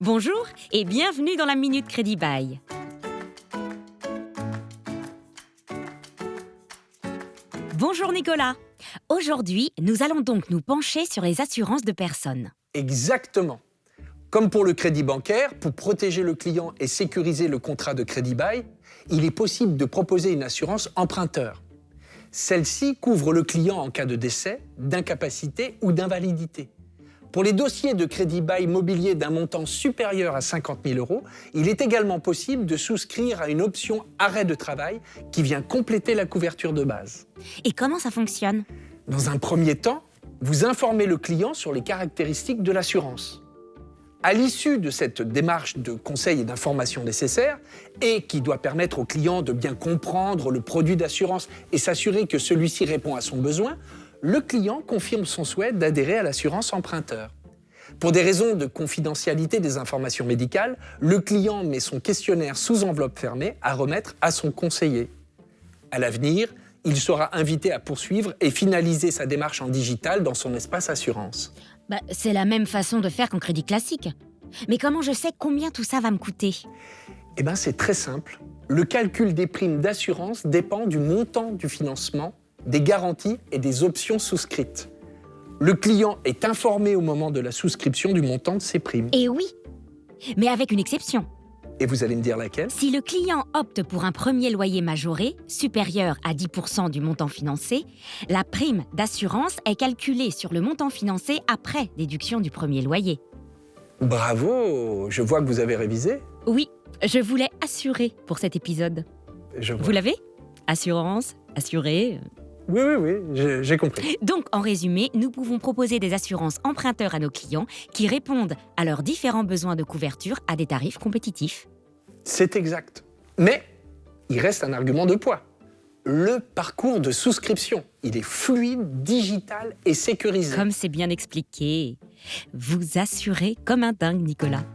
Bonjour et bienvenue dans la Minute Crédit Bail. Bonjour Nicolas. Aujourd'hui, nous allons donc nous pencher sur les assurances de personnes. Exactement. Comme pour le crédit bancaire, pour protéger le client et sécuriser le contrat de crédit bail, il est possible de proposer une assurance emprunteur. Celle-ci couvre le client en cas de décès, d'incapacité ou d'invalidité. Pour les dossiers de crédit bail mobilier d'un montant supérieur à 50 000 €, il est également possible de souscrire à une option arrêt de travail qui vient compléter la couverture de base. Et comment ça fonctionne ? Dans un premier temps, vous informez le client sur les caractéristiques de l'assurance. À l'issue de cette démarche de conseil et d'information nécessaire, et qui doit permettre au client de bien comprendre le produit d'assurance et s'assurer que celui-ci répond à son besoin, le client confirme son souhait d'adhérer à l'assurance emprunteur. Pour des raisons de confidentialité des informations médicales, le client met son questionnaire sous enveloppe fermée à remettre à son conseiller. À l'avenir, il sera invité à poursuivre et finaliser sa démarche en digital dans son espace assurance. C'est la même façon de faire qu'en crédit classique. Mais comment je sais combien tout ça va me coûter ? C'est très simple. Le calcul des primes d'assurance dépend du montant du financement, des garanties et des options souscrites. Le client est informé au moment de la souscription du montant de ses primes. Et oui, mais avec une exception. Et vous allez me dire laquelle ? Si le client opte pour un premier loyer majoré, supérieur à 10% du montant financé, la prime d'assurance est calculée sur le montant financé après déduction du premier loyer. Bravo, je vois que vous avez révisé. Oui, je voulais assurer pour cet épisode. Je vois. Vous l'avez ? Assurance, assuré. Oui, j'ai compris. Donc, en résumé, nous pouvons proposer des assurances emprunteurs à nos clients qui répondent à leurs différents besoins de couverture à des tarifs compétitifs. C'est exact. Mais il reste un argument de poids. Le parcours de souscription, il est fluide, digital et sécurisé. Comme c'est bien expliqué. Vous assurez comme un dingue, Nicolas.